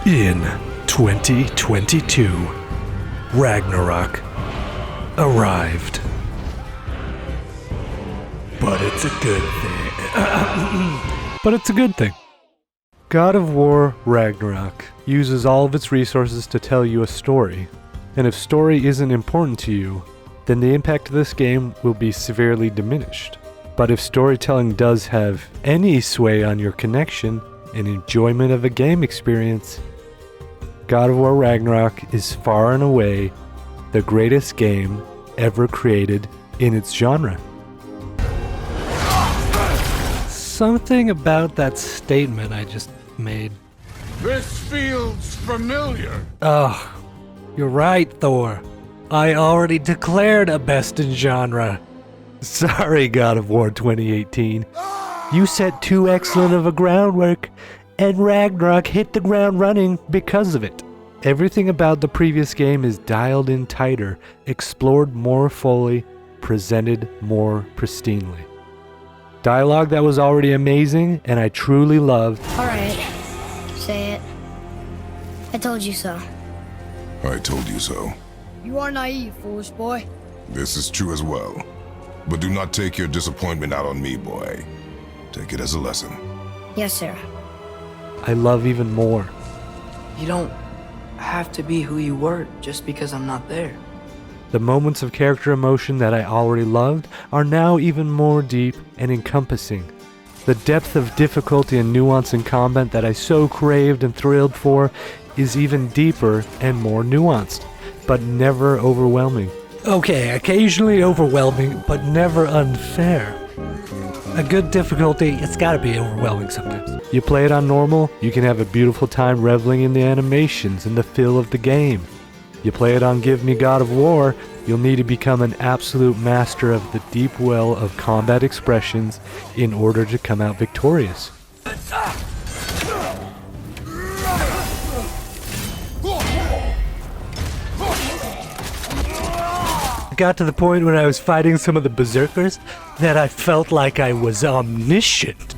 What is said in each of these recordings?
In 2022, Ragnarok arrived. But it's a good thing. But it's a good thing. God of War Ragnarok uses all of its resources to tell you a story. And if story isn't important to you, then the impact of this game will be severely diminished. But if storytelling does have any sway on your connection and enjoyment of a game experience, God of War Ragnarok is far and away the greatest game ever created in its genre. Something about that statement I just made. This feels familiar. Oh, you're right, Thor. I already declared a best in genre. Sorry, God of War 2018. You set too excellent of a groundwork, and Ragnarok hit the ground running because of it. Everything about the previous game is dialed in tighter, explored more fully, presented more pristinely. Dialogue that was already amazing, and I truly loved. Alright, say it. I told you so. I told you so. You are naive, foolish boy. This is true as well. But do not take your disappointment out on me, boy. Take it as a lesson. Yes, sir. I love even more. You don't have to be who you were just because I'm not there. The moments of character emotion that I already loved are now even more deep and encompassing. The depth of difficulty and nuance in combat that I so craved and thrilled for is even deeper and more nuanced, but never overwhelming. Okay, occasionally overwhelming, but never unfair. A good difficulty, it's gotta be overwhelming sometimes. You play it on normal, you can have a beautiful time reveling in the animations and the feel of the game. You play it on Give Me God of War, you'll need to become an absolute master of the deep well of combat expressions in order to come out victorious. I got to the point when I was fighting some of the berserkers that I felt like I was omniscient.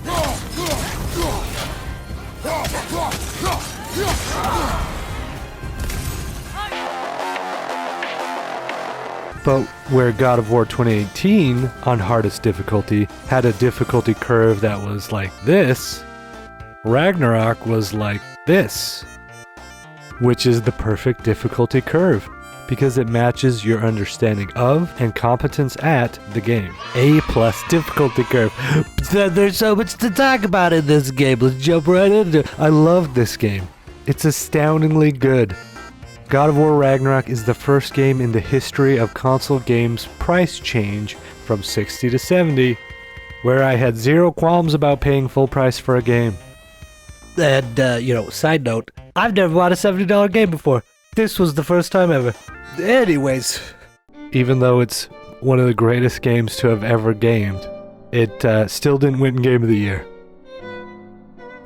But where God of War 2018 on hardest difficulty had a difficulty curve that was like this, Ragnarok was like this, which is the perfect difficulty curve because it matches your understanding of and competence at the game. A+ difficulty curve. There's so much to talk about in this game. Let's jump right into it. I love this game. It's astoundingly good. God of War Ragnarok is the first game in the history of console games price change from 60 to 70, where I had zero qualms about paying full price for a game. And, side note, I've never bought a $70 game before. This was the first time ever. Anyways, even though it's one of the greatest games to have ever gamed, it still didn't win Game of the Year.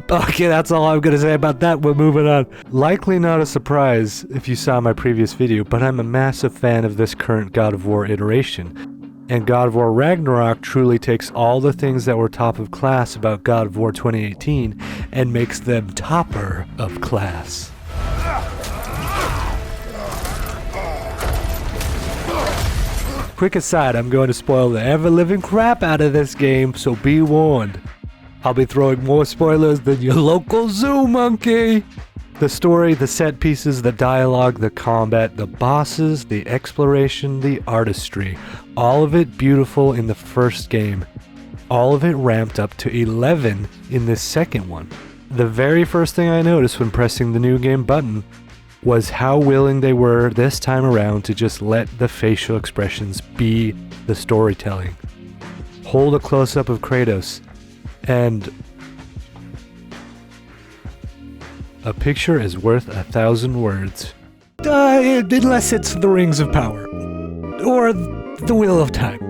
Okay, that's all I'm going to say about that. We're moving on. Likely not a surprise if you saw my previous video, but I'm a massive fan of this current God of War iteration. And God of War Ragnarok truly takes all the things that were top of class about God of War 2018 and makes them topper of class. Quick aside, I'm going to spoil the ever-living crap out of this game, so be warned. I'll be throwing more spoilers than your local zoo monkey! The story, the set pieces, the dialogue, the combat, the bosses, the exploration, the artistry. All of it beautiful in the first game. All of it ramped up to 11 in this second one. The very first thing I noticed when pressing the new game button was how willing they were this time around to just let the facial expressions be the storytelling. Hold a close-up of Kratos, and a picture is worth 1,000 words. Unless it's the Rings of Power, or the Wheel of Time.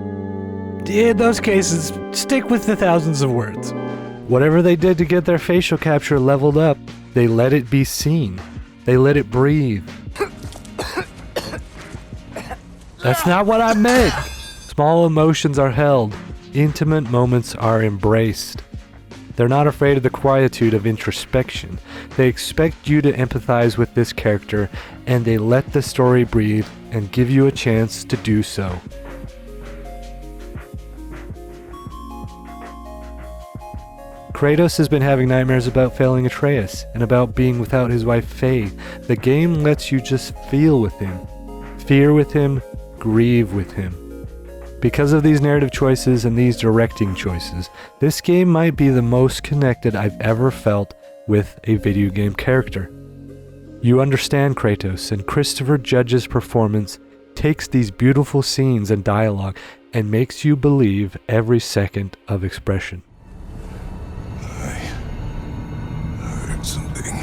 In those cases, stick with the thousands of words. Whatever they did to get their facial capture leveled up, they let it be seen. They let it breathe. That's not what I meant! Small emotions are held. Intimate moments are embraced. They're not afraid of the quietude of introspection. They expect you to empathize with this character, and they let the story breathe and give you a chance to do so. Kratos has been having nightmares about failing Atreus, and about being without his wife Faye. The game lets you just feel with him, fear with him, grieve with him. Because of these narrative choices and these directing choices, this game might be the most connected I've ever felt with a video game character. You understand Kratos, and Christopher Judge's performance takes these beautiful scenes and dialogue and makes you believe every second of expression. I heard something.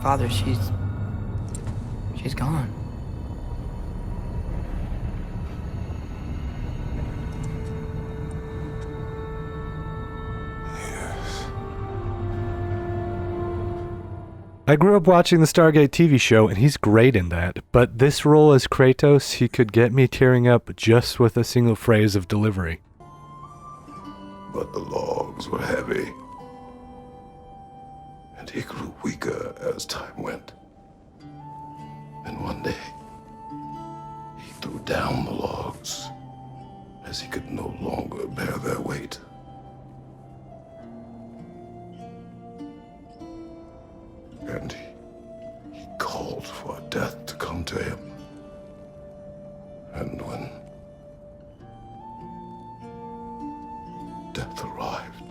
Father, she's gone. I grew up watching the Stargate TV show, and he's great in that, but this role as Kratos, he could get me tearing up just with a single phrase of delivery. But the logs were heavy, and he grew weaker as time went. And one day, he threw down the logs, as he could no longer bear their weight. And he called for death to come to him. And when death arrived,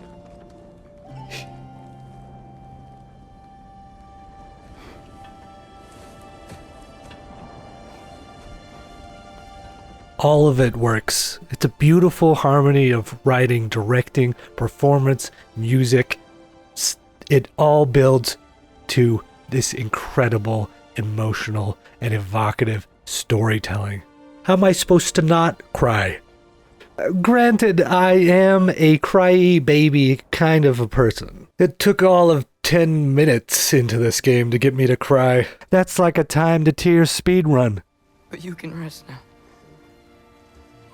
All of it works. It's a beautiful harmony of writing, directing, performance, music. It all builds to this incredible, emotional, and evocative storytelling. How am I supposed to not cry? Granted, I am a cryy baby kind of a person. It took all of 10 minutes into this game to get me to cry. That's like a time to tears speed run. But you can rest now.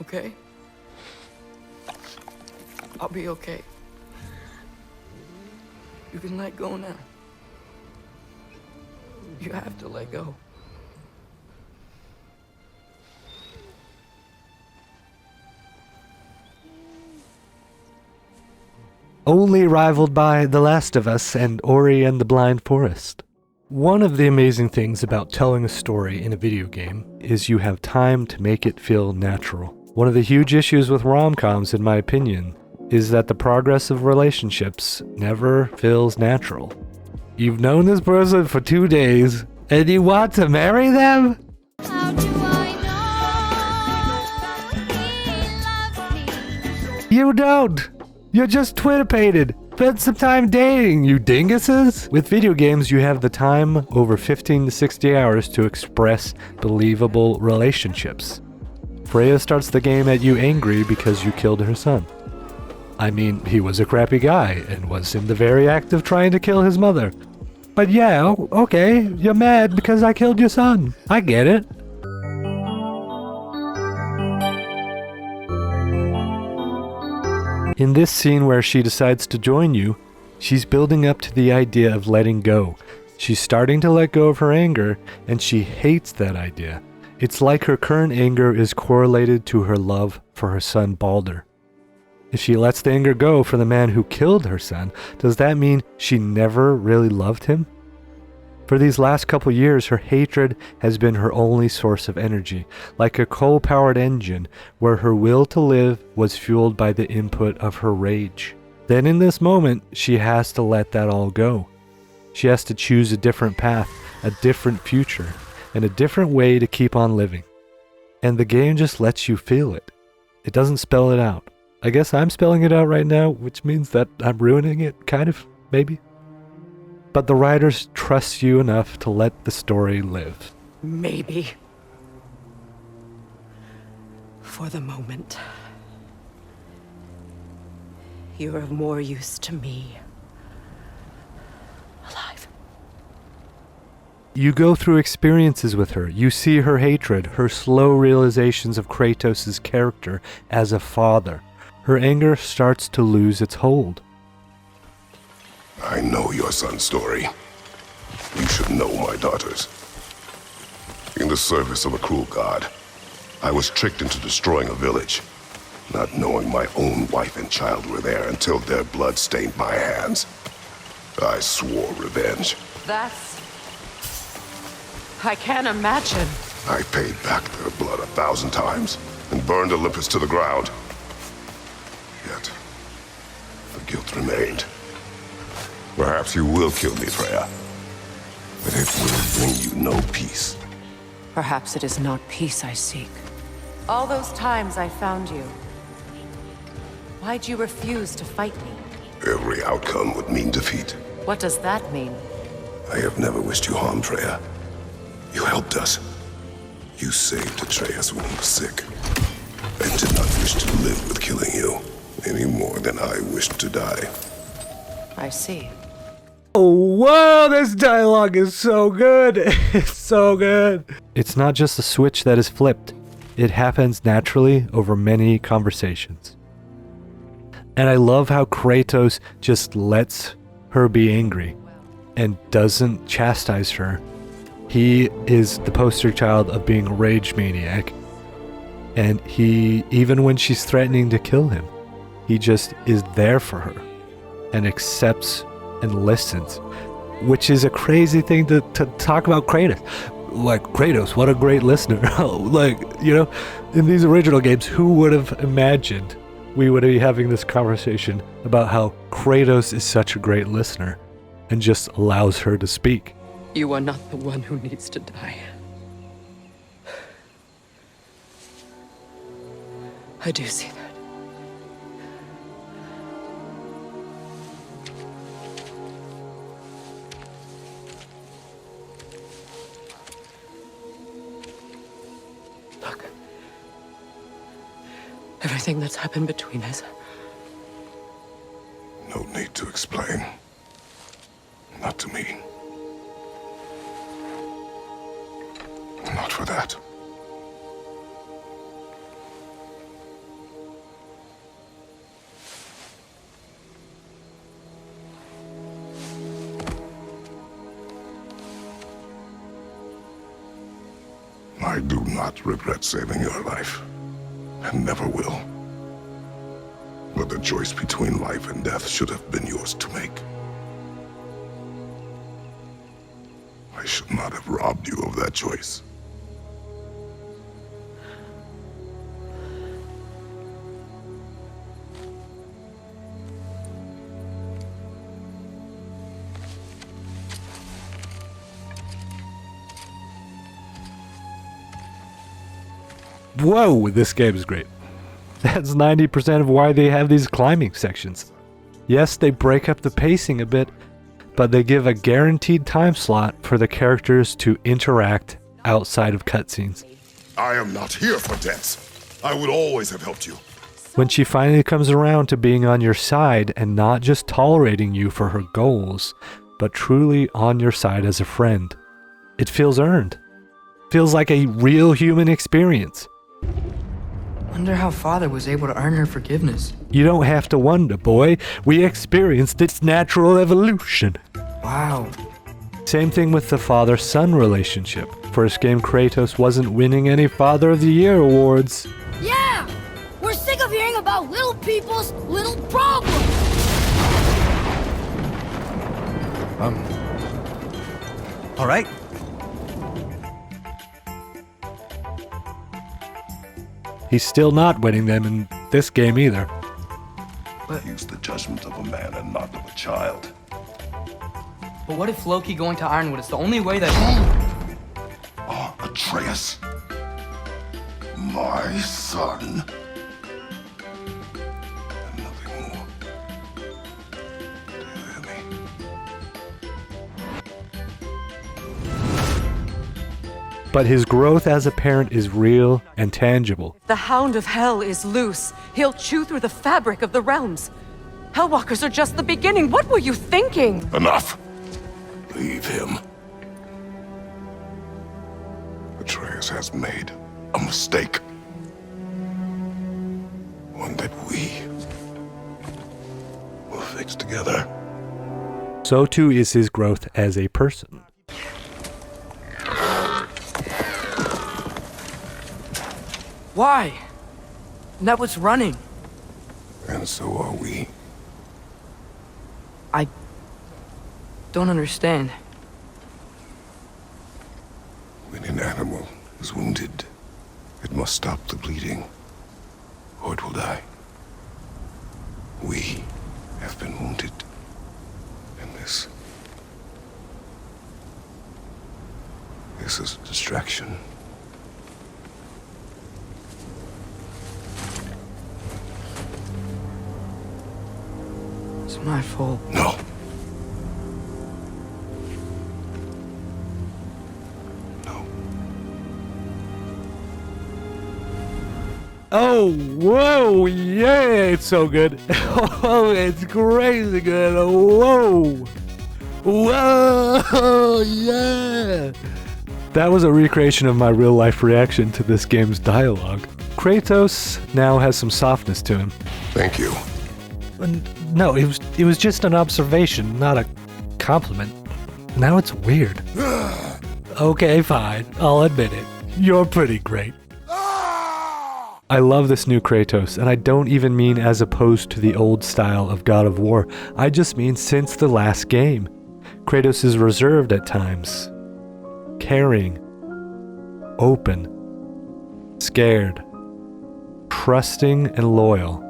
Okay? I'll be okay. You can let go now. You have to let go. Only rivaled by The Last of Us and Ori and the Blind Forest. One of the amazing things about telling a story in a video game is you have time to make it feel natural. One of the huge issues with rom-coms, in my opinion, is that the progress of relationships never feels natural. You've known this person for 2 days, and you want to marry them? How do I know he loves me? You don't! You're just twitterpated. Spend some time dating, you dinguses! With video games, you have the time over 15 to 60 hours to express believable relationships. Freya starts the game at you angry because you killed her son. I mean, he was a crappy guy and was in the very act of trying to kill his mother. But yeah, okay, you're mad because I killed your son. I get it. In this scene where she decides to join you, she's building up to the idea of letting go. She's starting to let go of her anger, and she hates that idea. It's like her current anger is correlated to her love for her son Baldur. If she lets the anger go for the man who killed her son, does that mean she never really loved him? For these last couple years, her hatred has been her only source of energy, like a coal-powered engine where her will to live was fueled by the input of her rage. Then in this moment, she has to let that all go. She has to choose a different path, a different future, and a different way to keep on living. And the game just lets you feel it. It doesn't spell it out. I guess I'm spelling it out right now, which means that I'm ruining it, kind of, maybe. But the writers trust you enough to let the story live. Maybe. For the moment. You're of more use to me. Alive. You go through experiences with her. You see her hatred, her slow realizations of Kratos' character as a father, her anger starts to lose its hold. I know your son's story. You should know my daughter's. In the service of a cruel god, I was tricked into destroying a village, not knowing my own wife and child were there until their blood stained my hands. I swore revenge. I can't imagine. I paid back their blood 1,000 times and burned Olympus to the ground. Yet, the guilt remained. Perhaps you will kill me, Freya, but it will bring you no peace. Perhaps it is not peace I seek. All those times I found you, why'd you refuse to fight me? Every outcome would mean defeat. What does that mean? I have never wished you harm, Freya. You helped us. You saved Atreus when he was sick. I did not wish to live with killing you, any more than I wished to die. I see. Oh, whoa, this dialogue is so good. It's so good. It's not just a switch that is flipped. It happens naturally over many conversations. And I love how Kratos just lets her be angry and doesn't chastise her. He is the poster child of being a rage maniac. And he, even when she's threatening to kill him, he just is there for her and accepts and listens, which is a crazy thing to talk about Kratos. Like, Kratos, what a great listener. Like, you know, in these original games, who would have imagined we would be having this conversation about how Kratos is such a great listener and just allows her to speak. You are not the one who needs to die. I do see that. Look. Everything that's happened between us. No need to explain. Not to me. Not for that. I do not regret saving your life, and never will. But the choice between life and death should have been yours to make. I should not have robbed you of that choice. Whoa, this game is great. That's 90% of why they have these climbing sections. Yes, they break up the pacing a bit, but they give a guaranteed time slot for the characters to interact outside of cutscenes. I am not here for debts. I would always have helped you. When she finally comes around to being on your side and not just tolerating you for her goals, but truly on your side as a friend, it feels earned. Feels like a real human experience. Wonder how Father was able to earn her forgiveness. You don't have to wonder, boy. We experienced its natural evolution. Wow. Same thing with the father-son relationship. First game, Kratos wasn't winning any Father of the Year awards. Yeah! We're sick of hearing about little people's little problems! All right. He's still not winning them in this game either. Use the judgment of a man and not of a child. But what if Loki going to Ironwood is the only way that... Oh, Atreus. My son. And nothing more. Do you hear me? But his growth as a parent is real and tangible. The Hound of Hell is loose. He'll chew through the fabric of the realms. Hellwalkers are just the beginning. What were you thinking? Enough. Leave him. Atreus has made a mistake. One that we fix together. So too is his growth as a person. Why? That was running. And so are we. I don't understand. When an animal is wounded, it must stop the bleeding, or it will die. We have been wounded, and this is a distraction. It's my fault. No. No. Oh, whoa, yeah, it's so good. Oh, it's crazy good. Whoa. Whoa, yeah. That was a recreation of my real life reaction to this game's dialogue. Kratos now has some softness to him. Thank you. No, it was just an observation, not a compliment. Now it's weird. Okay, fine. I'll admit it. You're pretty great. I love this new Kratos, and I don't even mean as opposed to the old style of God of War. I just mean since the last game. Kratos is reserved at times. Caring. Open. Scared. Trusting and loyal.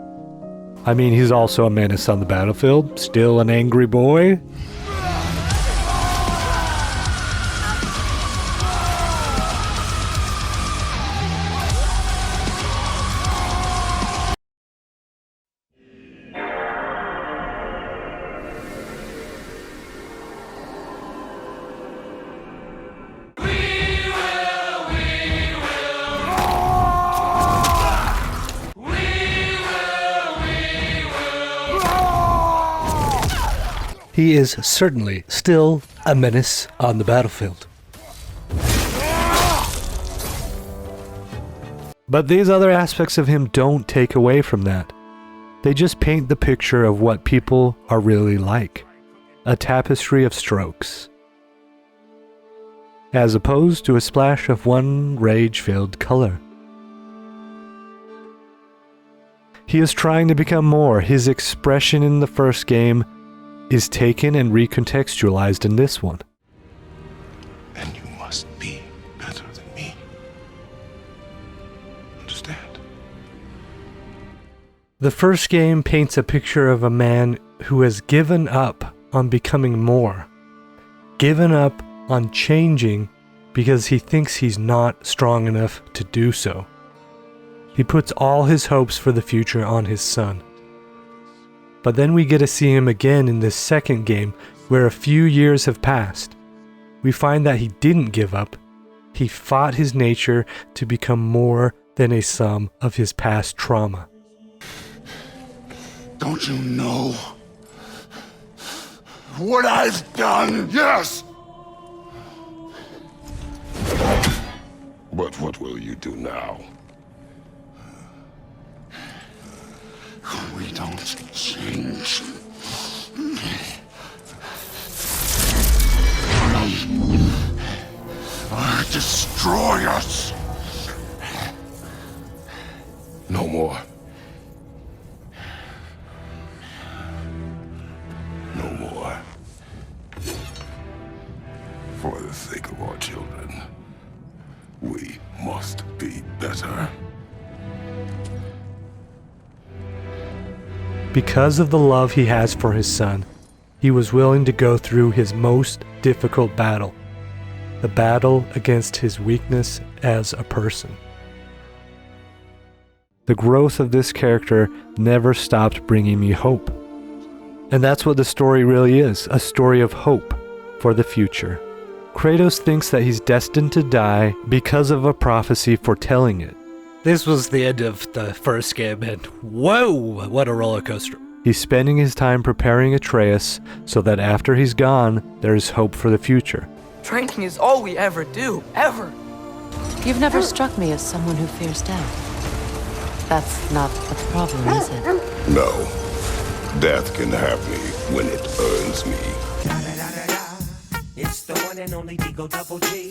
I mean, he's also a menace on the battlefield, still an angry boy. He is certainly still a menace on the battlefield. But these other aspects of him don't take away from that. They just paint the picture of what people are really like. A tapestry of strokes. As opposed to a splash of one rage-filled color. He is trying to become more. His expression in the first game is taken and recontextualized in this one. And you must be better than me. Understand? The first game paints a picture of a man who has given up on becoming more. Given up on changing because he thinks he's not strong enough to do so. He puts all his hopes for the future on his son. But then we get to see him again in this second game, where a few years have passed. We find that he didn't give up. He fought his nature to become more than a sum of his past trauma. Don't you know what I've done? Yes! But what will you do now? We don't change. Destroy us. No more. No more. For the sake of our children, we must be better. Because of the love he has for his son, he was willing to go through his most difficult battle, the battle against his weakness as a person. The growth of this character never stopped bringing me hope. And that's what the story really is, a story of hope for the future. Kratos thinks that he's destined to die because of a prophecy foretelling it. This was the end of the first game, and whoa, what a roller coaster. He's spending his time preparing Atreus so that after he's gone, there is hope for the future. Drinking is all we ever do, ever. You've never struck me as someone who fears death. That's not a problem, is it? No. Death can have me when it earns me.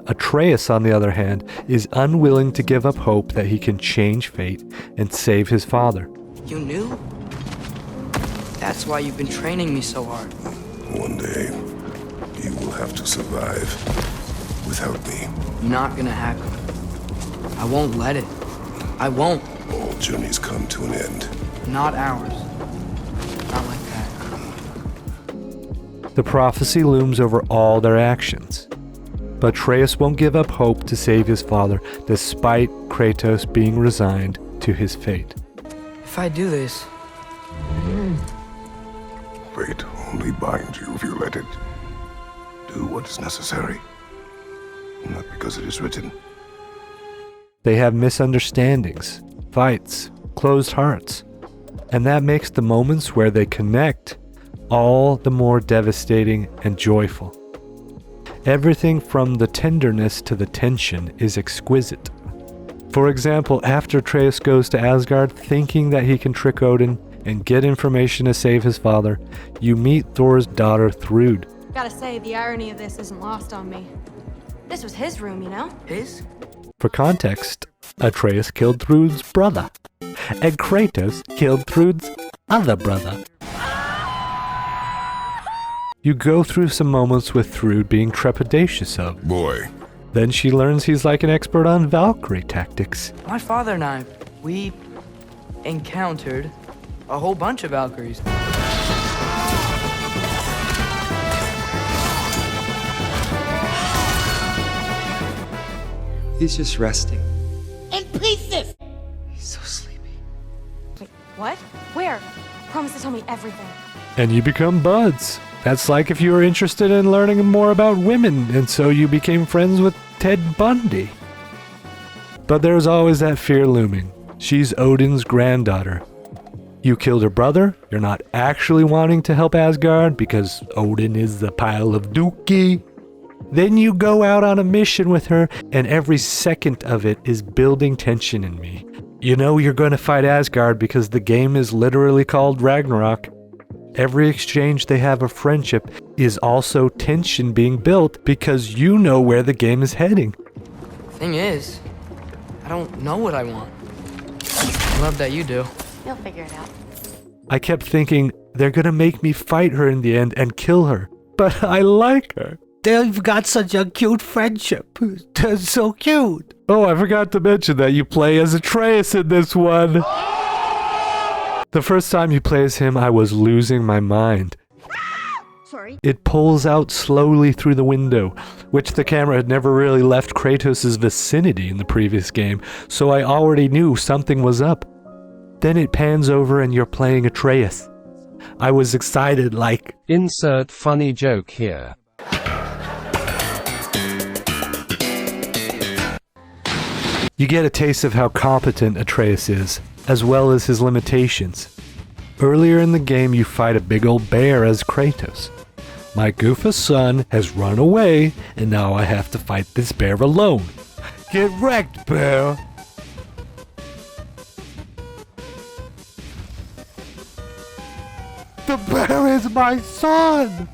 Atreus, on the other hand, is unwilling to give up hope that he can change fate and save his father. You knew? That's why you've been training me so hard. One day, you will have to survive without me. Not gonna happen. I won't let it. I won't. All journeys come to an end. Not ours. Not like that. The prophecy looms over all their actions. But Atreus won't give up hope to save his father, despite Kratos being resigned to his fate. If I do this, Fate only binds you if you let it. Do what is necessary. Not because it is written. They have misunderstandings, fights, closed hearts, and that makes the moments where they connect all the more devastating and joyful. Everything from the tenderness to the tension is exquisite. For example, after Atreus goes to Asgard thinking that he can trick Odin and get information to save his father, you meet Thor's daughter Thrud. Gotta say, the irony of this isn't lost on me. This was his room, you know? his? For context, Atreus killed Thrud's brother, and Kratos killed Thrud's other brother. You go through some moments with Thrud being trepidatious of. Boy. Then she learns he's like an expert on Valkyrie tactics. My father and I, we encountered a whole bunch of Valkyries. He's just resting. In pieces! He's so sleepy. Wait, what? Where? Promise to tell me everything. And you become buds. That's like if you were interested in learning more about women, and so you became friends with Ted Bundy. But there's always that fear looming. She's Odin's granddaughter. You killed her brother, you're not actually wanting to help Asgard because Odin is the pile of dookie. Then you go out on a mission with her, and every second of it is building tension in me. You know you're going to fight Asgard because the game is literally called Ragnarok. Every exchange they have of friendship is also tension being built because you know where the game is heading. Thing is, I don't know what I want. I love that you do. You'll figure it out. I kept thinking they're going to make me fight her in the end and kill her, but I like her. They've got such a cute friendship. They're so cute. Oh, I forgot to mention that you play as Atreus in this one. The first time you play as him, I was losing my mind. Sorry. It pulls out slowly through the window, which the camera had never really left Kratos' vicinity in the previous game, so I already knew something was up. Then it pans over and you're playing Atreus. I was excited like... Insert funny joke here. You get a taste of how competent Atreus is, as well as his limitations. Earlier in the game, you fight a big old bear as Kratos. My goofus son has run away, and now I have to fight this bear alone. Get wrecked, bear! The bear is my son!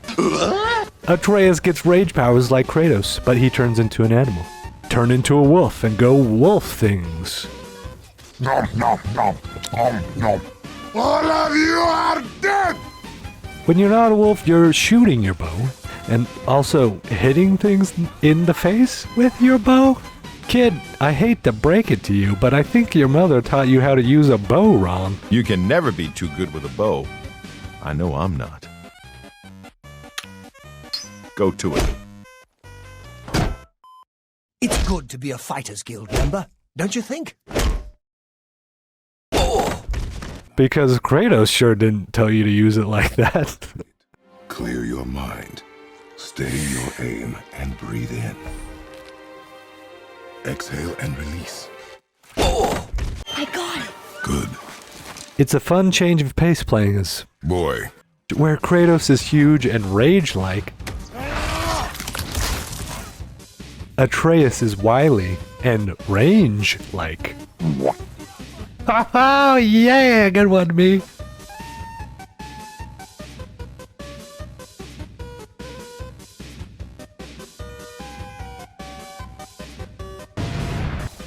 Atreus gets rage powers like Kratos, but he turns into an animal. Turn into a wolf and go wolf things. Nom, nom, nom, nom, nom. All of you are dead! When you're not a wolf, you're shooting your bow and also hitting things in the face with your bow. Kid, I hate to break it to you, but I think your mother taught you how to use a bow wrong. You can never be too good with a bow. I know I'm not. Go to it. It's good to be a Fighters Guild member, don't you think? Because Kratos sure didn't tell you to use it like that. Clear your mind. Stay your aim and breathe in. Exhale and release. I got it. Good. It's a fun change of pace playing as... Boy. Where Kratos is huge and rage-like, Atreus is wily and range-like. Oh yeah, good one, me.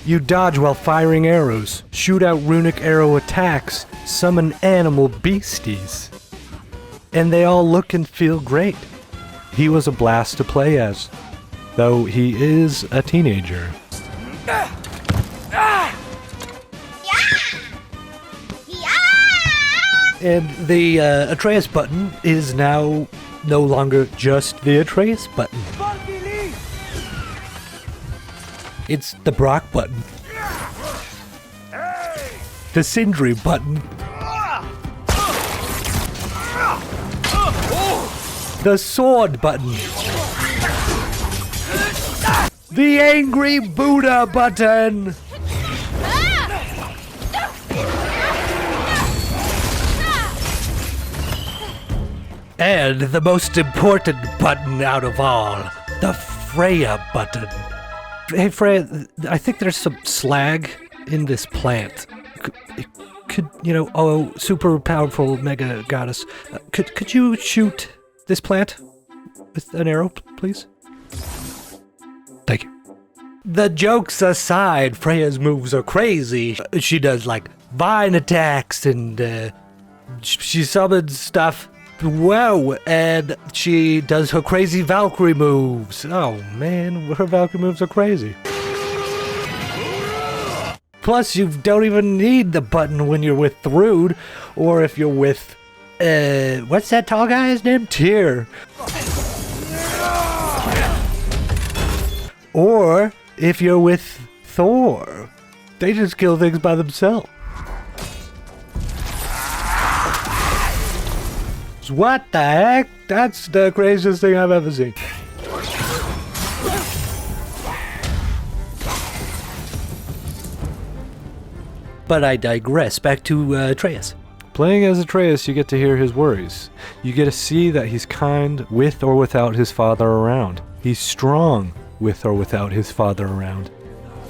You dodge while firing arrows, shoot out runic arrow attacks, summon animal beasties. And they all look and feel great. He was a blast to play as, though he is a teenager. And the Atreus button is now no longer just the Atreus button. It's the Brock button. The Sindri button. The sword button. The angry Buddha button. And the most important button out of all, the Freya button. Hey Freya, I think there's some slag in this plant. Could super powerful mega goddess. Could you shoot this plant with an arrow, please? Thank you. The jokes aside, Freya's moves are crazy. She does like vine attacks and she summons stuff. Wow, and she does her crazy Valkyrie moves. Oh man, her Valkyrie moves are crazy. Plus, you don't even need the button when you're with Thrud, or if you're with, what's that tall guy's name? Tyr. Or if you're with Thor. They just kill things by themselves. What the heck? That's the craziest thing I've ever seen. But I digress. Back to Atreus. Playing as Atreus, you get to hear his worries. You get to see that he's kind with or without his father around. He's strong with or without his father around.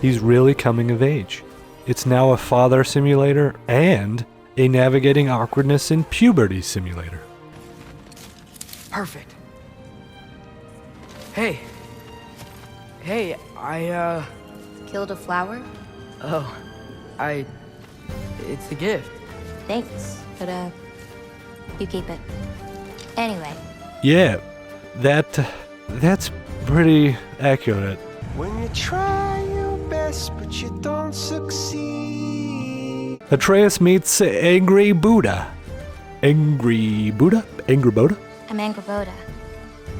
He's really coming of age. It's now a father simulator and a navigating awkwardness in puberty simulator. Perfect. Hey, I, Killed a flower? Oh, it's a gift. Thanks, but, you keep it. Anyway. Yeah, that's pretty accurate. When you try your best, but you don't succeed. Atreus meets Angry Buddha. Angry Buddha? Angry Buddha? I'm Angraboda.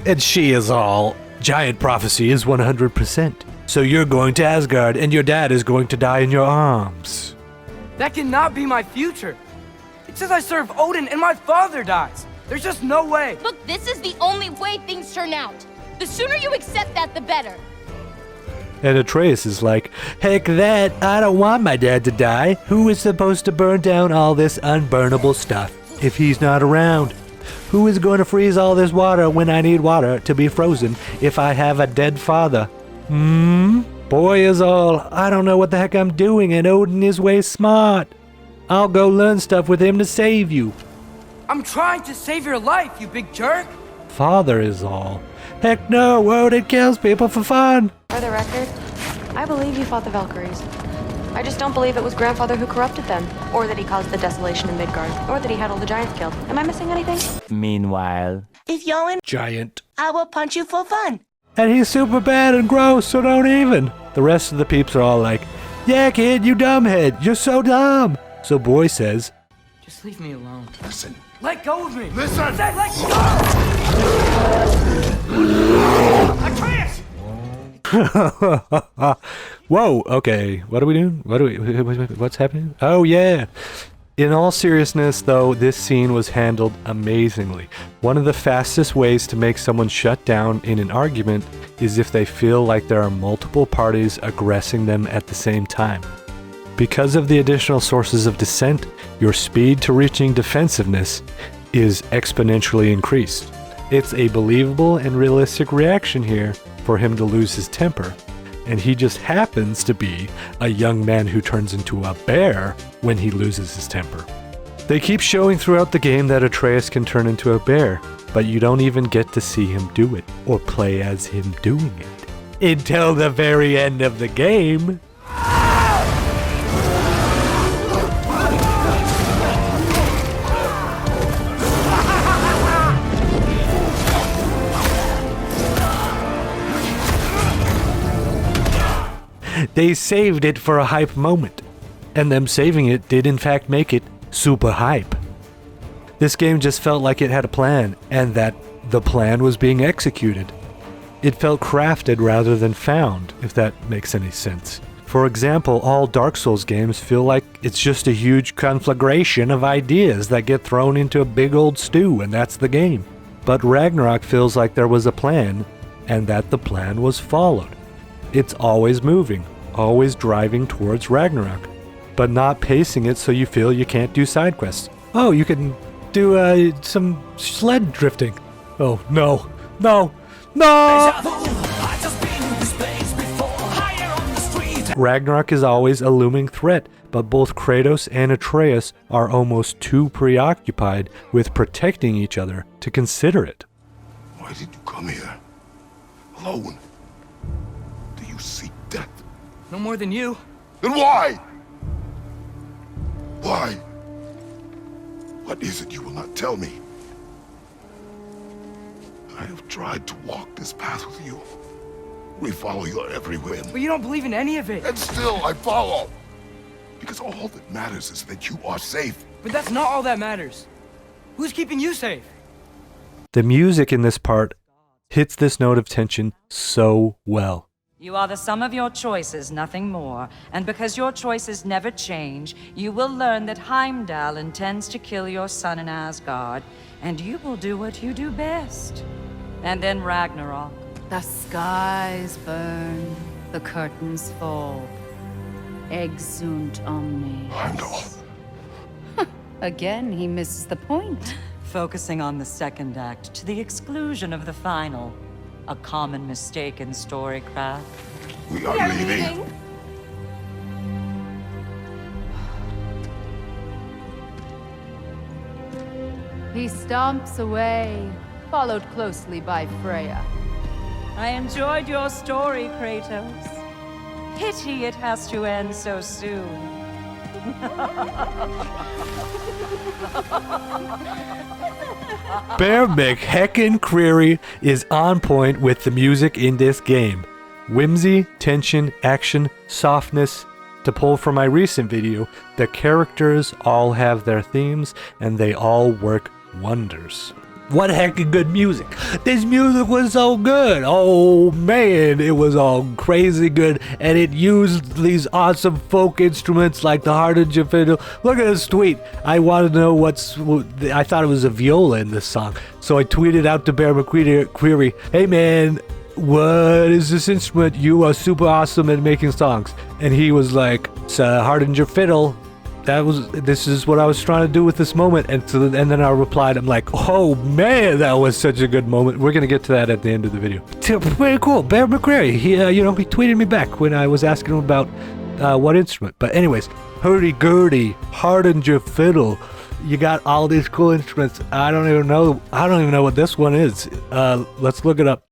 And she is all, giant prophecy is 100%. So you're going to Asgard, and your dad is going to die in your arms. That cannot be my future. It says I serve Odin and my father dies. There's just no way. Look, this is the only way things turn out. The sooner you accept that, the better. And Atreus is like, heck that, I don't want my dad to die. Who is supposed to burn down all this unburnable stuff if he's not around? Who is going to freeze all this water when I need water to be frozen if I have a dead father? Boy is all, I don't know what the heck I'm doing and Odin is way smart. I'll go learn stuff with him to save you. I'm trying to save your life, you big jerk. Father is all, heck no, Odin kills people for fun. For the record, I believe you fought the Valkyries. I just don't believe it was Grandfather who corrupted them, or that he caused the desolation in Midgard, or that he had all the giants killed. Am I missing anything? Meanwhile, If you're in, Giant. I will punch you for fun. And he's super bad and gross, so don't even. The rest of the peeps are all like, yeah kid, you dumbhead, you're so dumb. So boy says, Just leave me alone. Listen. Let go of me. Listen. I said let go. Atreus! Whoa, okay, what are we doing? What's happening? Oh yeah. In all seriousness though, this scene was handled amazingly. One of the fastest ways to make someone shut down in an argument is if they feel like there are multiple parties aggressing them at the same time. Because of the additional sources of dissent, your speed to reaching defensiveness is exponentially increased. It's a believable and realistic reaction here for him to lose his temper, and he just happens to be a young man who turns into a bear when he loses his temper. They keep showing throughout the game that Atreus can turn into a bear, but you don't even get to see him do it, or play as him doing it, until the very end of the game. They saved it for a hype moment. And them saving it did in fact make it super hype. This game just felt like it had a plan, and that the plan was being executed. It felt crafted rather than found, if that makes any sense. For example, all Dark Souls games feel like it's just a huge conflagration of ideas that get thrown into a big old stew, and that's the game. But Ragnarok feels like there was a plan, and that the plan was followed. It's always moving, always driving towards Ragnarok, but not pacing it so you feel you can't do side quests. Oh, you can do some sled drifting. Oh, no. No! Ragnarok is always a looming threat, but both Kratos and Atreus are almost too preoccupied with protecting each other to consider it. Why did you come here? Alone? Do you seek death? No more than you. Then why? Why? What is it you will not tell me? I have tried to walk this path with you. We follow your every whim. But you don't believe in any of it. And still I follow. Because all that matters is that you are safe. But that's not all that matters. Who's keeping you safe? The music in this part hits this note of tension so well. You are the sum of your choices, nothing more. And because your choices never change, you will learn that Heimdall intends to kill your son in Asgard, and you will do what you do best. And then Ragnarok. The skies burn, the curtains fall. Exunt omnes. Heimdall. Again, he misses the point. Focusing on the second act to the exclusion of the final. A common mistake in storycraft. We are leaving. He stomps away, followed closely by Freya. I enjoyed your story, Kratos. Pity it has to end so soon. Bear McCreary is on point with the music in this game. Whimsy, tension, action, softness. To pull from my recent video, the characters all have their themes and they all work wonders. What heckin' good music. This music was so good. Oh man, it was all crazy good, and it used these awesome folk instruments like the Huldra fiddle. Look at this tweet. I wanted to know I thought it was a viola in this song. So I tweeted out to Bear McCreary, hey man, what is this instrument? You are super awesome at making songs. And he was like, it's a Huldra fiddle. This is what I was trying to do with this moment. And then I replied, I'm like, oh man, that was such a good moment. We're gonna get to that at the end of the video. Very cool. Bear McCreary, he tweeted me back when I was asking him about what instrument. But anyways, hurdy-gurdy, Huldra fiddle. You got all these cool instruments. I don't even know what this one is. Let's look it up.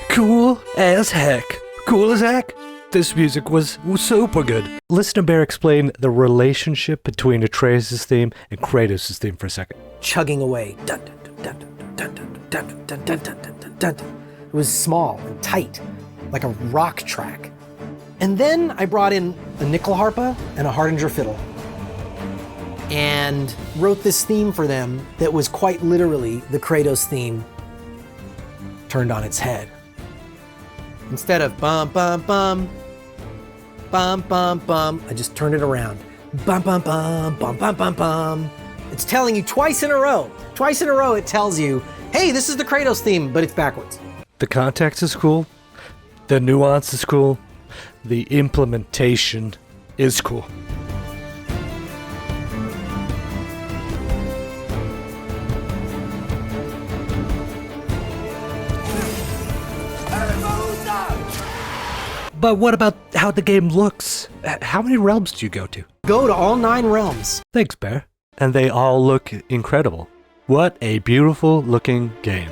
Cool as heck. Cool as heck. This music was super good. Listen to Bear explain the relationship between Atreus' theme and Kratos' theme for a second. Chugging away. Dun, dun, dun, dun, dun, dun, dun, dun, dun, dun, dun, dun, dun. It was small and tight, like a rock track. And then I brought in a nickel harpa and a Huldra fiddle and wrote this theme for them that was quite literally the Kratos theme turned on its head. Instead of bum, bum, bum, bum, bum, bum, I just turned it around. Bum, bum, bum, bum, bum, bum, bum. It's telling you twice in a row. Twice in a row it tells you, hey, this is the Kratos theme, but it's backwards. The context is cool. The nuance is cool. The implementation is cool. But what about how the game looks? How many realms do you go to? Go to all 9 realms. Thanks, Bear. And they all look incredible. What a beautiful looking game.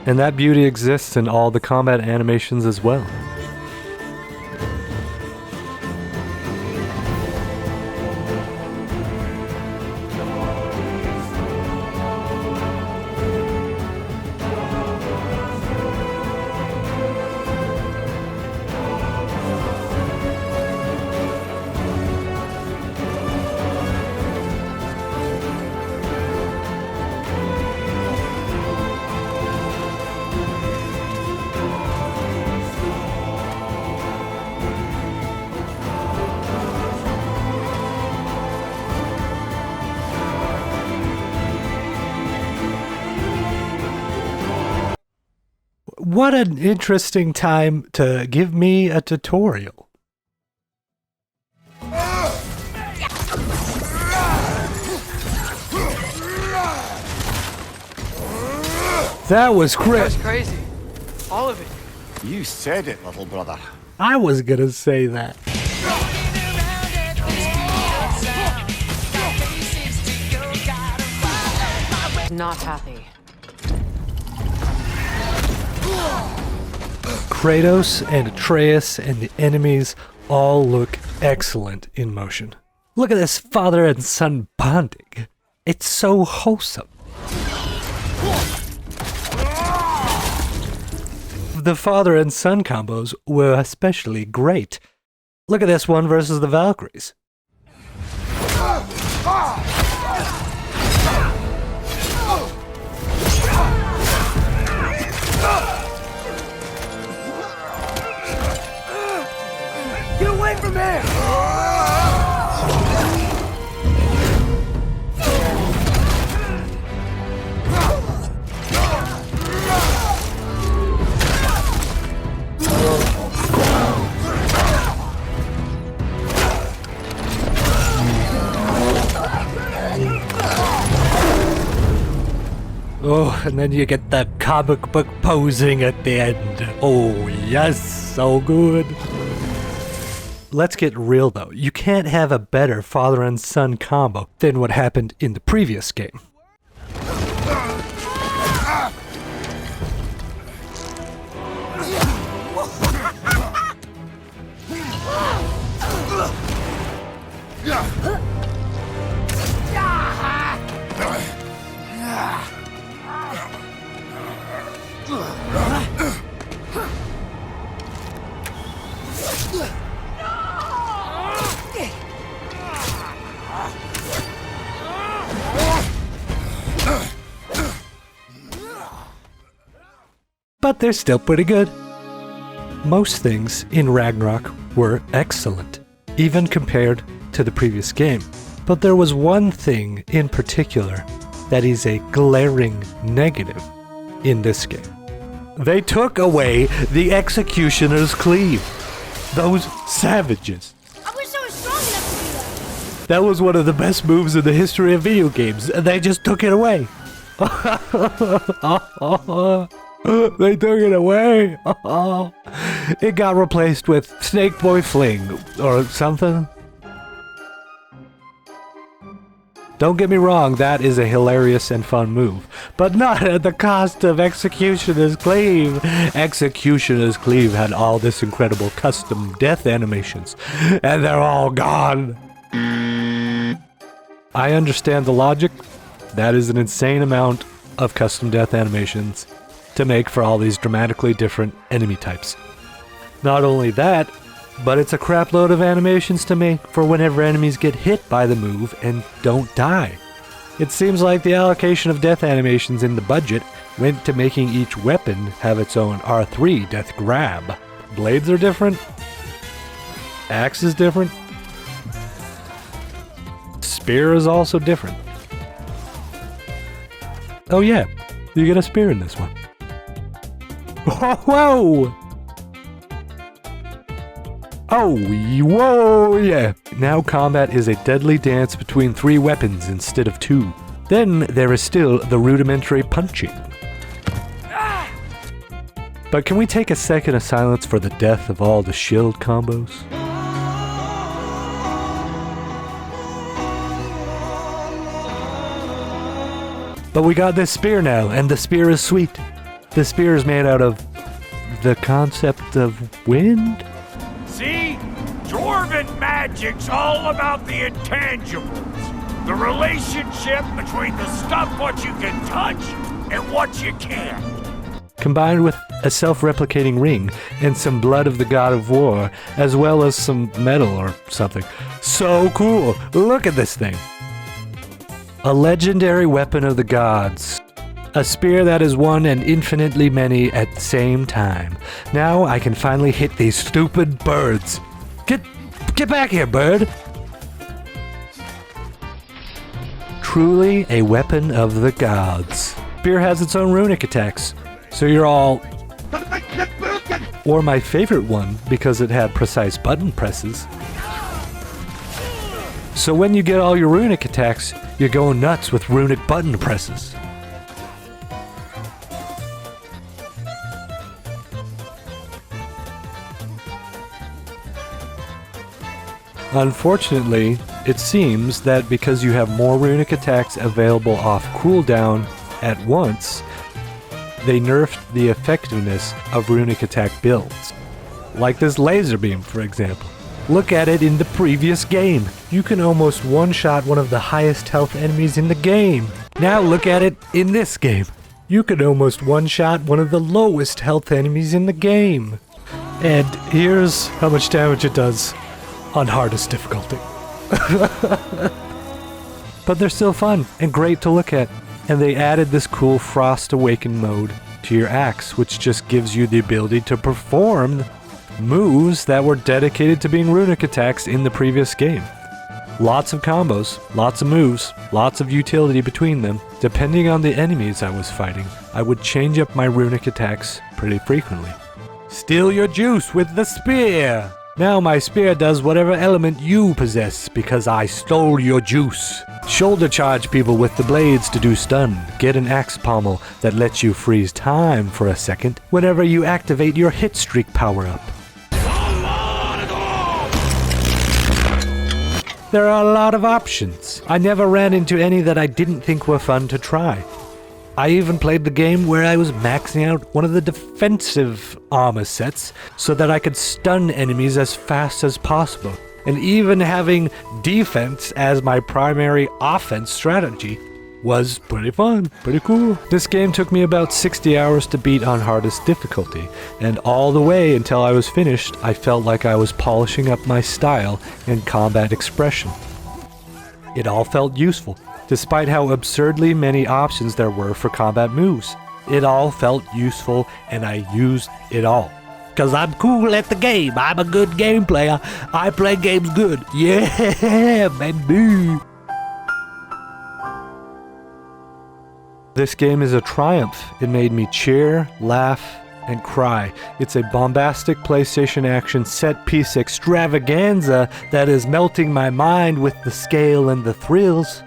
And that beauty exists in all the combat animations as well. What an interesting time to give me a tutorial. That was great. That's crazy. All of it. You said it, little brother. I was gonna say that. Not happy. Kratos and Atreus and the enemies all look excellent in motion. Look at this father and son bonding. It's so wholesome. The father and son combos were especially great. Look at this one versus the Valkyries. Get away from here! Oh, and then you get the comic book posing at the end. Oh, yes, so good. Let's get real though. You can't have a better father and son combo than what happened in the previous game. But they're still pretty good. Most things in Ragnarok were excellent, even compared to the previous game. But there was one thing in particular that is a glaring negative in this game. They took away the Executioner's Cleave. Those savages. I wish I was strong enough to do that. That was one of the best moves in the history of video games, and they just took it away. They took it away. It got replaced with Snake Boy Fling or something. Don't get me wrong, that is a hilarious and fun move, but not at the cost of Executioner's Cleave. Executioner's Cleave had all this incredible custom death animations, and they're all gone. I understand the logic. That is an insane amount of custom death animations to make for all these dramatically different enemy types. Not only that, but it's a crap load of animations to make for whenever enemies get hit by the move and don't die. It seems like the allocation of death animations in the budget went to making each weapon have its own R3 death grab. Blades are different. Axe is different. Spear is also different. Oh yeah, you get a spear in this one. Whoa! Oh, whoa, yeah. Now combat is a deadly dance between 3 weapons instead of 2. Then there is still the rudimentary punching. But can we take a second of silence for the death of all the shield combos? But we got this spear now, and the spear is sweet. The spear is made out of the concept of wind? See? Dwarven magic's all about the intangibles. The relationship between the stuff what you can touch and what you can't. Combined with a self-replicating ring and some blood of the god of war, as well as some metal or something. So cool! Look at this thing! A legendary weapon of the gods. A spear that is one and infinitely many at the same time. Now I can finally hit these stupid birds. Get back here, bird! Truly a weapon of the gods. Spear has its own runic attacks, so you're all... Or my favorite one, because it had precise button presses. So when you get all your runic attacks, you're going nuts with runic button presses. Unfortunately, it seems that because you have more runic attacks available off cooldown at once, they nerfed the effectiveness of runic attack builds. Like this laser beam, for example. Look at it in the previous game. You can almost one-shot one of the highest health enemies in the game. Now look at it in this game. You can almost one-shot one of the lowest health enemies in the game. And here's how much damage it does on hardest difficulty. But they're still fun and great to look at. And they added this cool Frost Awaken mode to your axe, which just gives you the ability to perform moves that were dedicated to being runic attacks in the previous game. Lots of combos, lots of moves, lots of utility between them. Depending on the enemies I was fighting, I would change up my runic attacks pretty frequently. Steal your juice with the spear! Now my spear does whatever element you possess because I stole your juice. Shoulder charge people with the blades to do stun. Get an axe pommel that lets you freeze time for a second whenever you activate your hit streak power-up. There are a lot of options. I never ran into any that I didn't think were fun to try. I even played the game where I was maxing out one of the defensive armor sets so that I could stun enemies as fast as possible. And even having defense as my primary offense strategy was pretty fun, pretty cool. This game took me about 60 hours to beat on hardest difficulty, and all the way until I was finished, I felt like I was polishing up my style and combat expression. It all felt useful, despite how absurdly many options there were for combat moves. It all felt useful, and I used it all. Cause I'm cool at the game, I'm a good game player, I play games good, yeah, baby! This game is a triumph. It made me cheer, laugh, and cry. It's a bombastic PlayStation action set-piece extravaganza that is melting my mind with the scale and the thrills.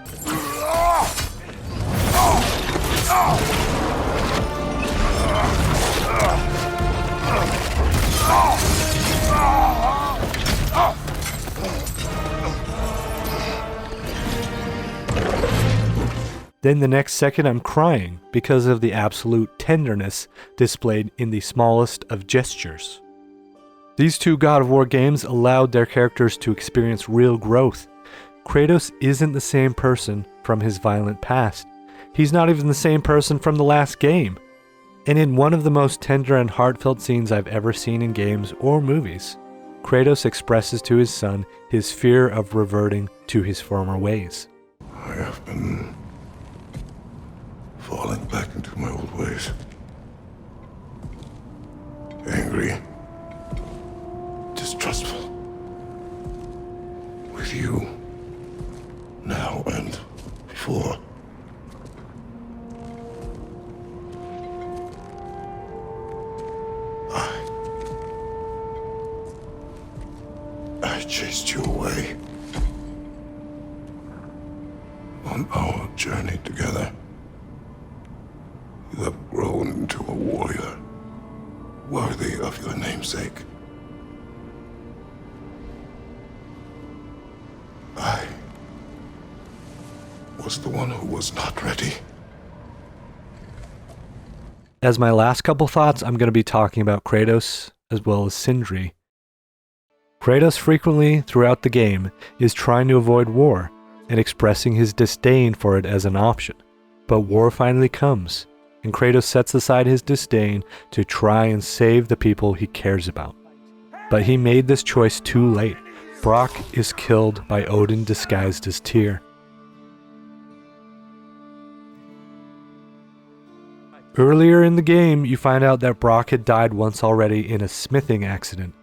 Then the next second I'm crying because of the absolute tenderness displayed in the smallest of gestures. These two God of War games allowed their characters to experience real growth. Kratos isn't the same person from his violent past. He's not even the same person from the last game. And in one of the most tender and heartfelt scenes I've ever seen in games or movies, Kratos expresses to his son his fear of reverting to his former ways. I have been falling back into my old ways. Angry, distrustful. With you, now and before. I chased you away. On our journey together. You have grown into a warrior, worthy of your namesake. I was the one who was not ready. As my last couple thoughts, I'm going to be talking about Kratos as well as Sindri. Kratos frequently, throughout the game, is trying to avoid war and expressing his disdain for it as an option. But war finally comes, and Kratos sets aside his disdain to try and save the people he cares about. But he made this choice too late. Brock is killed by Odin disguised as Tyr. Earlier in the game, you find out that Brock had died once already in a smithing accident.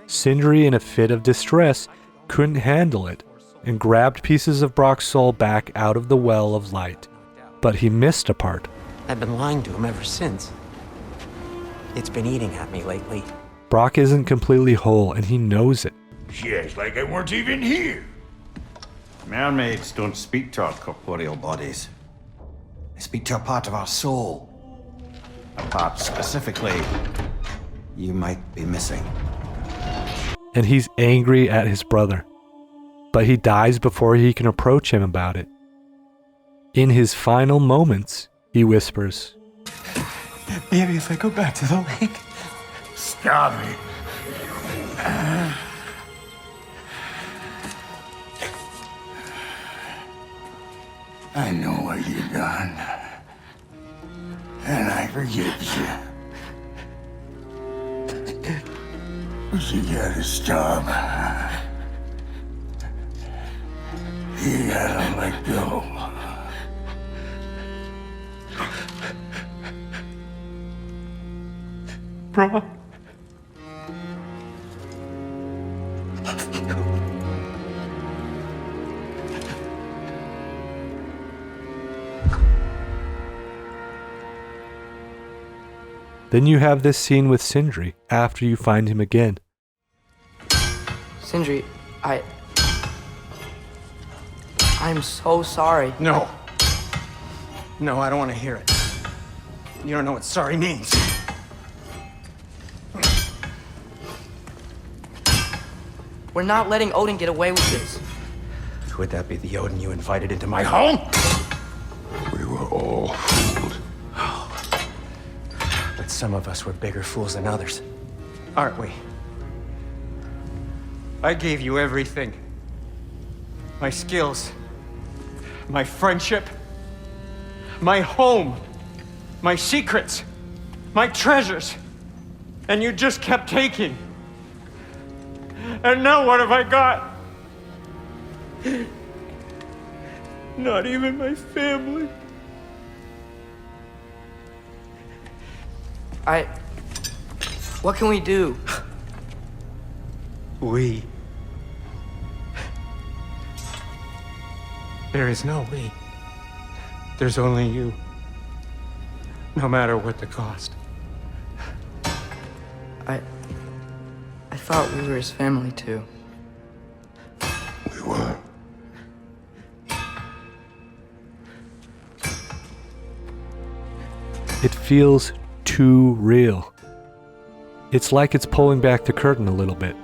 Sindri, in a fit of distress, couldn't handle it and grabbed pieces of Brock's soul back out of the well of light. But he missed a part. I've been lying to him ever since. It's been eating at me lately. Brock isn't completely whole, and he knows it. She acts like I weren't even here. Mermaids don't speak to our corporeal bodies. They speak to a part of our soul. A part specifically you might be missing. And he's angry at his brother. But he dies before he can approach him about it. In his final moments, he whispers, Maybe if I go back to the lake. Stop it. I know what you've done. And I forgive you. But you gotta stop. You gotta let go. Bro. Then you have this scene with Sindri after you find him again. Sindri, I'm so sorry. No. No, I don't want to hear it. You don't know what sorry means. We're not letting Odin get away with this. Would that be the Odin you invited into my home? We were all fooled. But some of us were bigger fools than others. Aren't we? I gave you everything. My skills. My friendship. My home. My secrets. My treasures. And you just kept taking. And now what have I got? Not even my family. What can we do? We. There is no we. There's only you. No matter what the cost. I thought we were his family too. We were. It feels too real. It's like it's pulling back the curtain a little bit.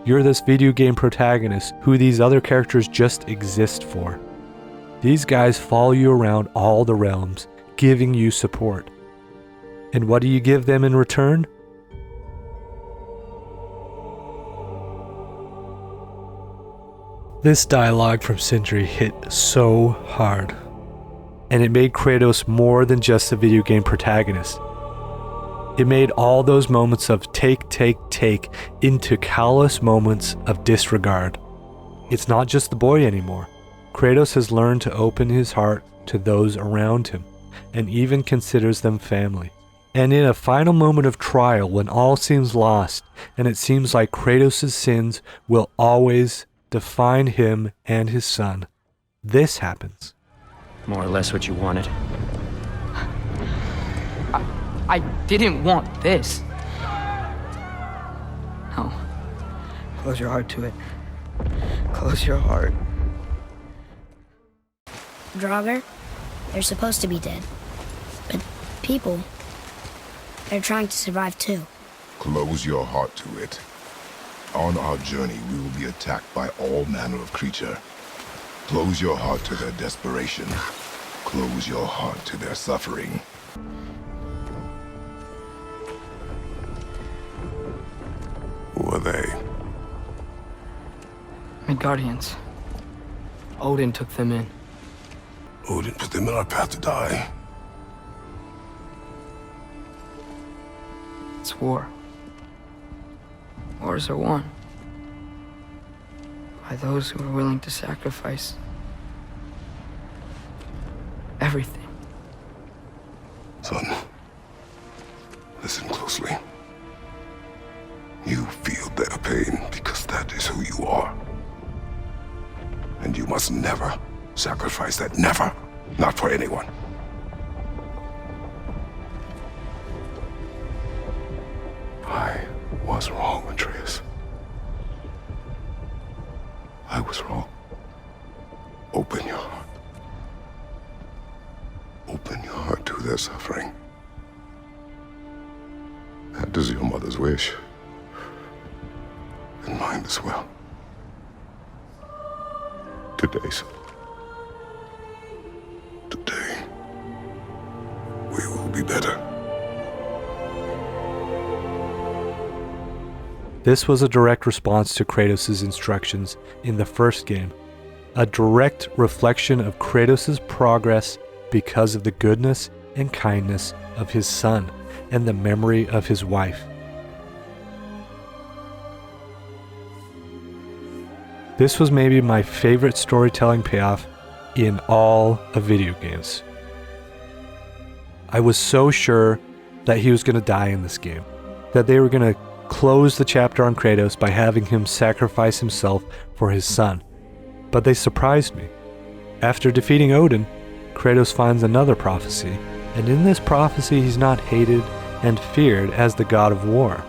You're this video game protagonist who these other characters just exist for. These guys follow you around all the realms, giving you support. And what do you give them in return? This dialogue from Sindri hit so hard. And it made Kratos more than just a video game protagonist. It made all those moments of take into callous moments of disregard. It's not just the boy anymore. Kratos has learned to open his heart to those around him, and even considers them family. And in a final moment of trial, when all seems lost, and it seems like Kratos' sins will always define him and his son, this happens. More or less what you wanted. I didn't want this. No. Close your heart to it. Close your heart. Draugr, they're supposed to be dead. But people, they're trying to survive too. Close your heart to it. On our journey, we will be attacked by all manner of creature. Close your heart to their desperation. Close your heart to their suffering. they? Midgardians. Odin took them in. Odin put them in our path to die. It's war. Wars are won by those who are willing to sacrifice everything. Son, listen closely. You feel their pain because that is who you are. And you must never sacrifice that. Never. Not for anyone. I was wrong, Atreus. I was wrong. Open your heart. Open your heart to their suffering. That is your mother's wish. And mine as well. Today, son. Today, we will be better. This was a direct response to Kratos' instructions in the first game, a direct reflection of Kratos' progress because of the goodness and kindness of his son and the memory of his wife. This was maybe my favorite storytelling payoff in all of video games. I was so sure that he was going to die in this game, that they were going to close the chapter on Kratos by having him sacrifice himself for his son. But they surprised me. After defeating Odin, Kratos finds another prophecy, and in this prophecy he's not hated and feared as the god of war,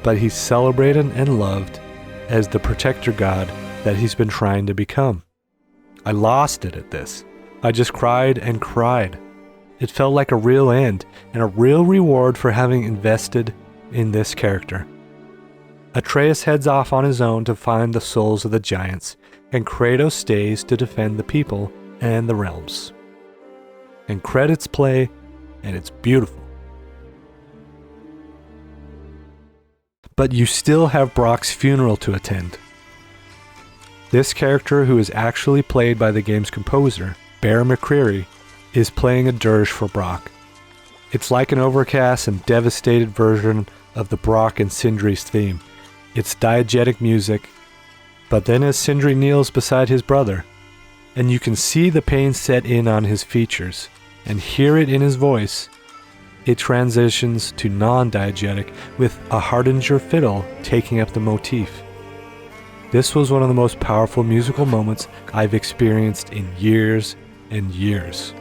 but he's celebrated and loved as the protector god that he's been trying to become. I lost it at this. I just cried and cried. It felt like a real end and a real reward for having invested in this character. Atreus heads off on his own to find the souls of the giants, and Kratos stays to defend the people and the realms. And credits play, and it's beautiful. But you still have Brock's funeral to attend. This character, who is actually played by the game's composer, Bear McCreary, is playing a dirge for Brock. It's like an overcast and devastated version of the Brock and Sindri's theme. It's diegetic music, but then as Sindri kneels beside his brother, and you can see the pain set in on his features, and hear it in his voice, it transitions to non-diegetic with a Hardanger fiddle taking up the motif. This was one of the most powerful musical moments I've experienced in years and years.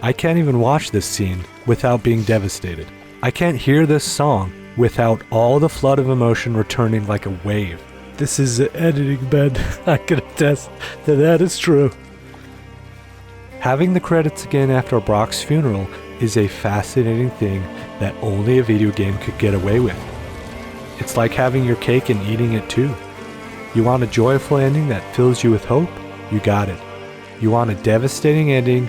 I can't even watch this scene without being devastated. I can't hear this song without all the flood of emotion returning like a wave. This is editing, Ben. I can attest that that is true. Having the credits again after Brock's funeral is a fascinating thing that only a video game could get away with. It's like having your cake and eating it too. You want a joyful ending that fills you with hope? You got it. You want a devastating ending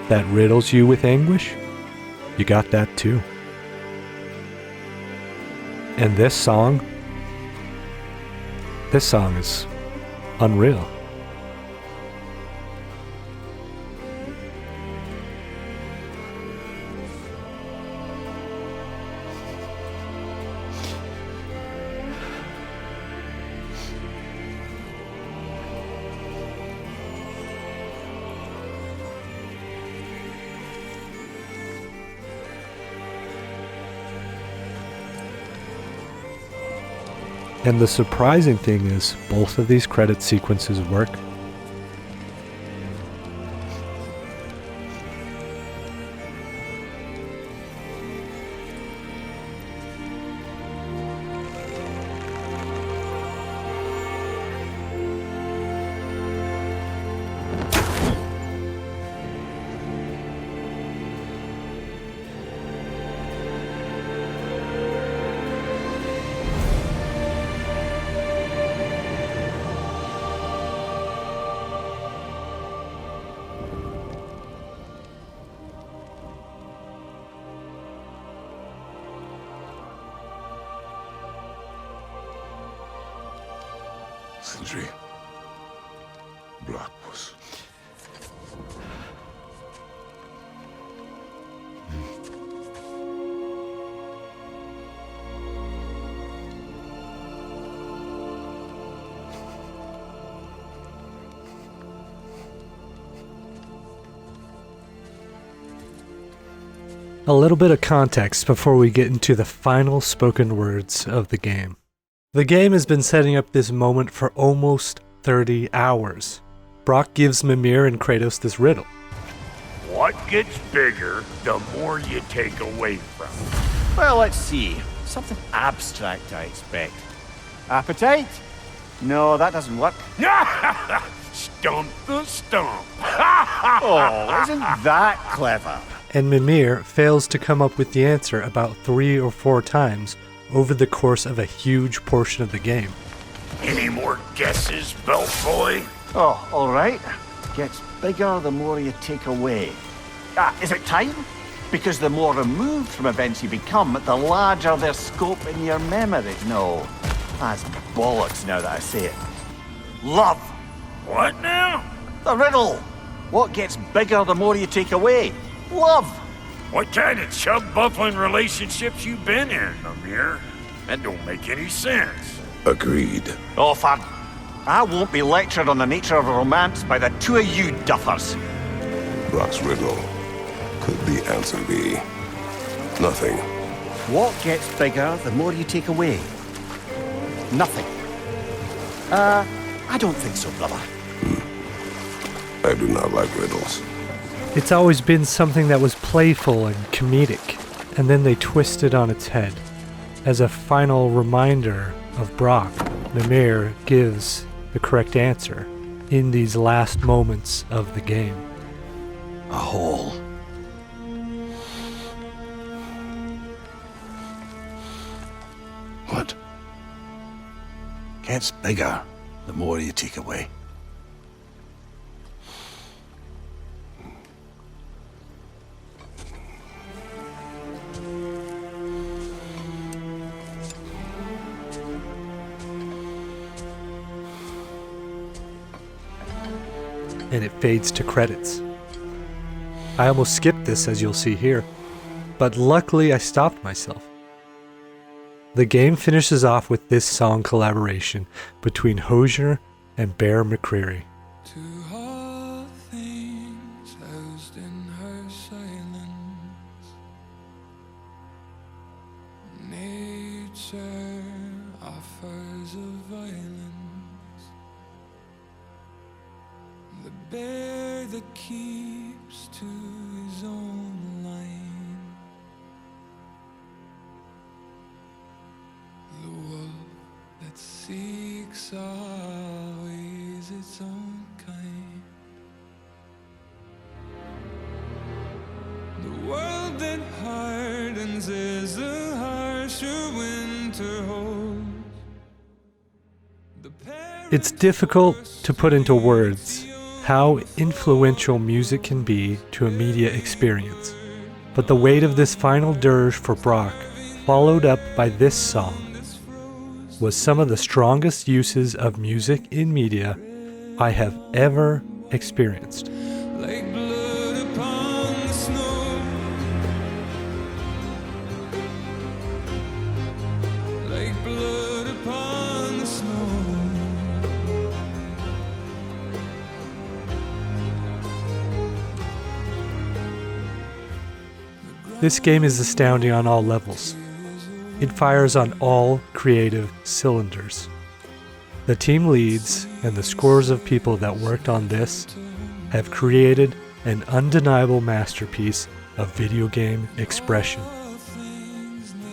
that riddles you with anguish? You got that too. And this song is unreal. And the surprising thing is, both of these credit sequences work. infantry. Brock was... A little bit of context before we get into the final spoken words of the game. The game has been setting up this moment for almost 30 hours. Brock gives Mimir and Kratos this riddle. What gets bigger, the more you take away from it. Well, let's see. Something abstract, I expect. Appetite? No, that doesn't work. Stump the stump. Oh, isn't that clever? And Mimir fails to come up with the answer about 3 or 4 times over the course of a huge portion of the game. Any more guesses, belt boy? Oh, all right. Gets bigger the more you take away. Is it time? Because the more removed from events you become, the larger their scope in your memory. No, that's bollocks now that I say it. Love. What now? The riddle. What gets bigger the more you take away? Love. What kind of chub-buffling relationships you been in, Mimir? That don't make any sense. Agreed. Oh, fun. I won't be lectured on the nature of romance by the two of you duffers. Brock's riddle. Could the answer be nothing? What gets bigger the more you take away? Nothing. I don't think so, brother. I do not like riddles. It's always been something that was playful and comedic, and then they twist it on its head. As a final reminder of Brock, Mimir gives the correct answer in these last moments of the game. A hole. What? Gets bigger the more you take away. And it fades to credits. I almost skipped this, as you'll see here, but luckily I stopped myself. The game finishes off with this song collaboration between Hosier and Bear McCreary. To all things housed in her silence, nature offers a violence. The bear that keeps to his own line, the wolf that seeks always its own kind, the world that hardens as the harsher winter holds. It's difficult to put into words how influential music can be to a media experience, but the weight of this final dirge for Brock, followed up by this song, was some of the strongest uses of music in media I have ever experienced. Like blood upon the snow, like blood upon the snow. This game is astounding on all levels. It fires on all creative cylinders. The team leads and the scores of people that worked on this have created an undeniable masterpiece of video game expression.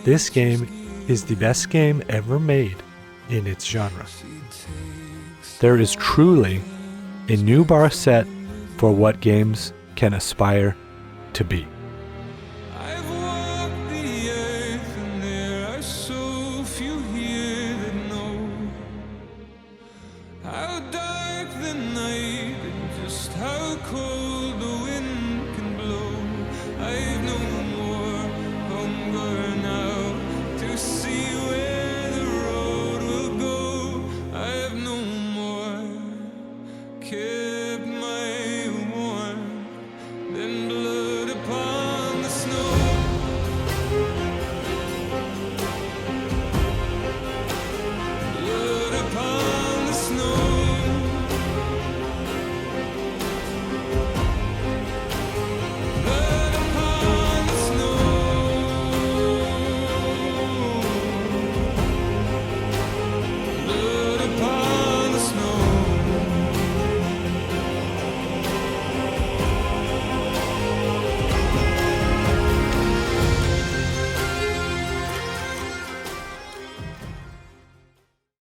This game is the best game ever made in its genre. There is truly a new bar set for what games can aspire to be.